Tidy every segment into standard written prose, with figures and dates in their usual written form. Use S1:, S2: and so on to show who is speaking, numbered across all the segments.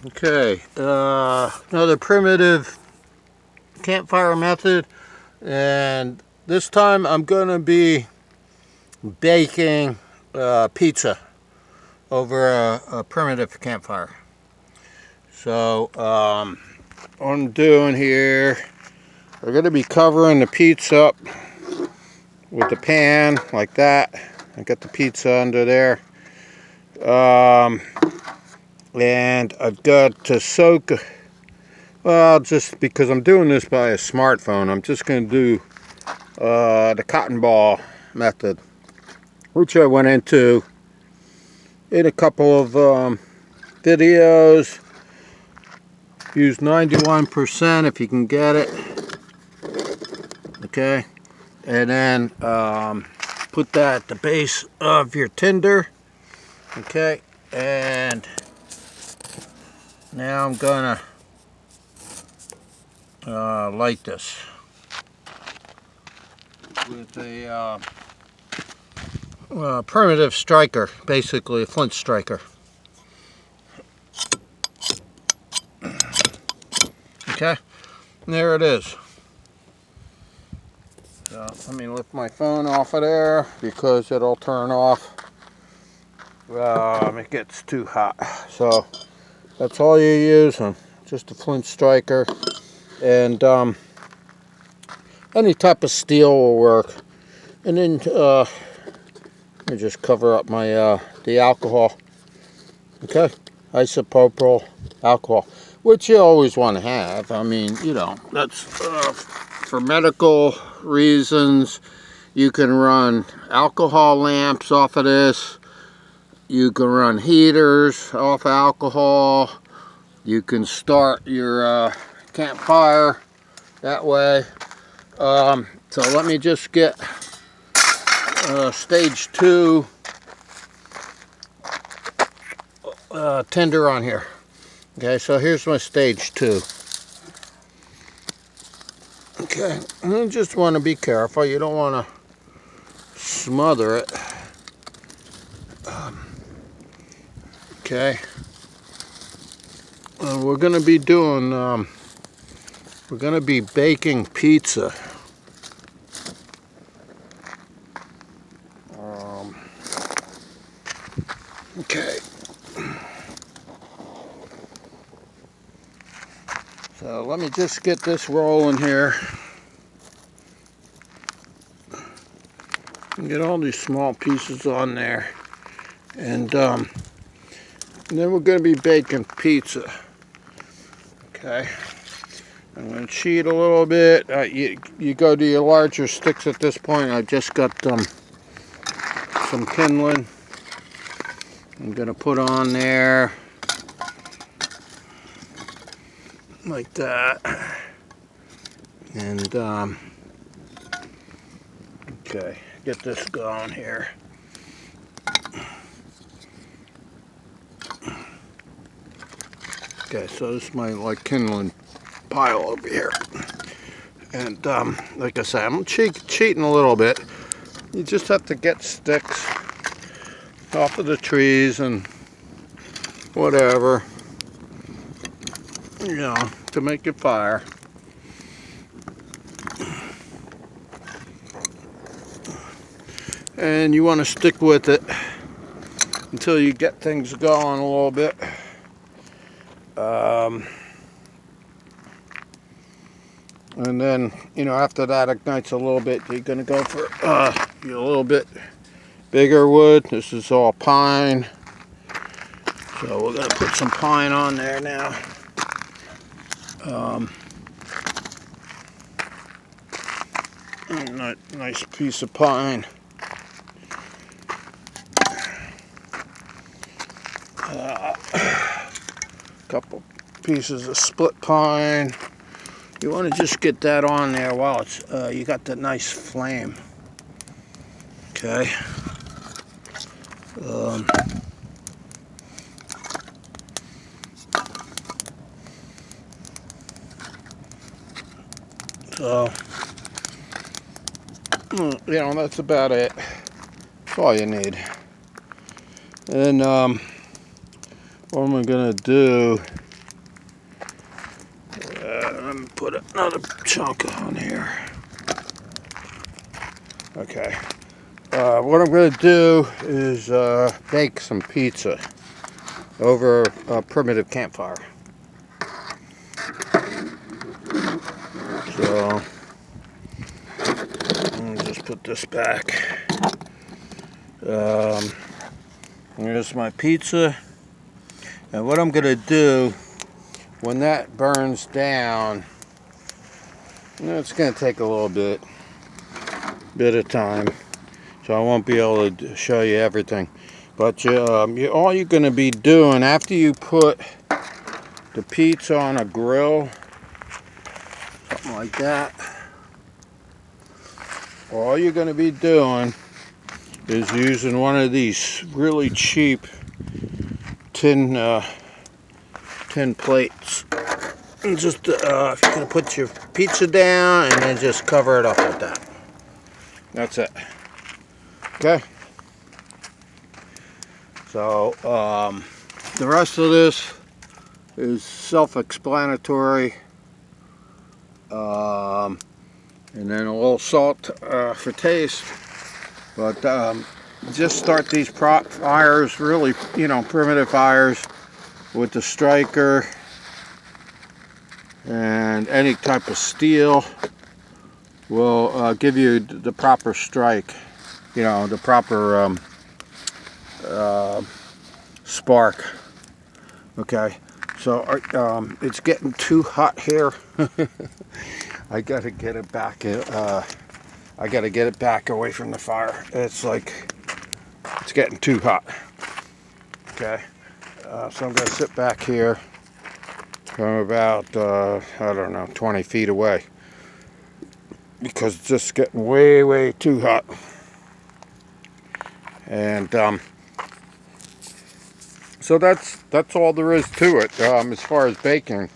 S1: Okay, another primitive campfire method, and this time I'm going to be baking pizza over a primitive campfire. So what I'm doing here, we're going to be covering the pizza up with the pan like that. I got the pizza under there. And I've got to soak, well, just because I'm doing this by a smartphone, I'm just going to do the cotton ball method, which I went into in a couple of videos. Use 91% if you can get it. Okay, and then put that at the base of your tinder. Okay, and now I'm gonna light this with a primitive striker, basically a flint striker. Okay, and there it is. So let me lift my phone off of there because it'll turn off. It gets too hot. So that's all you use, just a flint striker, and any type of steel will work. And then let me just cover up my the alcohol. Okay, isopropyl alcohol, which you always want to have. I mean, you know, that's for medical reasons. You can run alcohol lamps off of this. You can run heaters off alcohol. You can start your campfire that way. So let me just get stage 2 tinder on here. Okay, so here's my stage 2. Okay, and you just want to be careful. You don't want to smother it. Okay, we're going to be doing, we're going to be baking pizza. Okay, so let me just get this rolling here. And get all these small pieces on there. And then we're going to be baking pizza. Okay, I'm going to cheat a little bit. You go to your larger sticks at this point. I've just got some kindling. I'm going to put on there like that. And okay, get this going here. Okay, so this is my kindling pile over here, and like I said, I'm cheating a little bit. You just have to get sticks off of the trees and whatever, you know, to make your fire. And you want to stick with it until you get things going a little bit. And then, you know, after that ignites a little bit, you're going to go for a little bit bigger wood. This is all pine. So we're going to put some pine on there now. Nice piece of pine. Couple pieces of split pine. You want to just get that on there while it's you got that nice flame. Okay. So you know, that's about it. That's all you need. And what am I gonna do put another chunk on here. Okay. What I'm going to do is bake some pizza over a primitive campfire. So, let me just put this back. Here's my pizza. And what I'm going to do, when that burns down, it's going to take a little bit of time. So I won't be able to show you everything. But all you're going to be doing after you put the pizza on a grill, something like that, all you're going to be doing is using one of these really cheap tin plates. And just if you're going to put your pizza down and then just cover it up like that. That's it. Okay. So the rest of this is self-explanatory, and then a little salt for taste. But just start these fires, really, primitive fires with the striker and any type of steel will give you the proper strike, the proper spark. Okay, so it's getting too hot here. I gotta get it back. I gotta get it back away from the fire. It's getting too hot. Okay, so I'm gonna sit back here from about I don't know, 20 feet away because it's just getting way too hot. And so that's all there is to it as far as baking.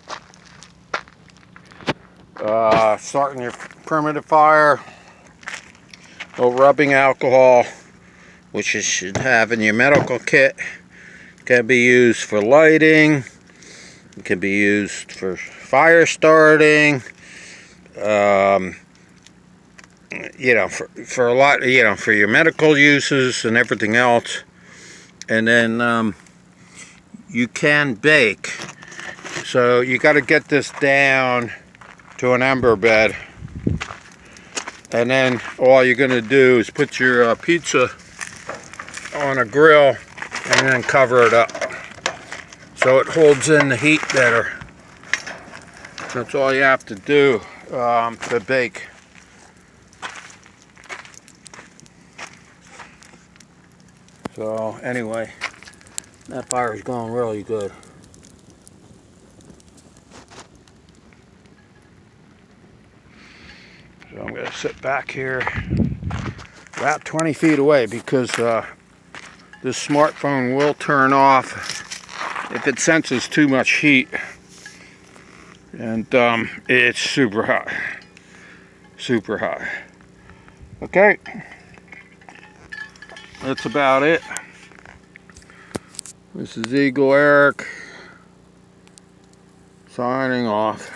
S1: Starting your primitive fire, little rubbing alcohol, which you should have in your medical kit. Can be used for lighting. It can be used for fire starting. For a lot, for your medical uses and everything else. And then you can bake. So you got to get this down to an ember bed. And then all you're going to do is put your pizza on a grill and then cover it up so it holds in the heat better. That's all you have to do to bake. So anyway, that fire is going really good. So I'm going to sit back here about 20 feet away because this smartphone will turn off if it senses too much heat. And it's super hot. Super hot. Okay. That's about it. This is Eagle Eric signing off.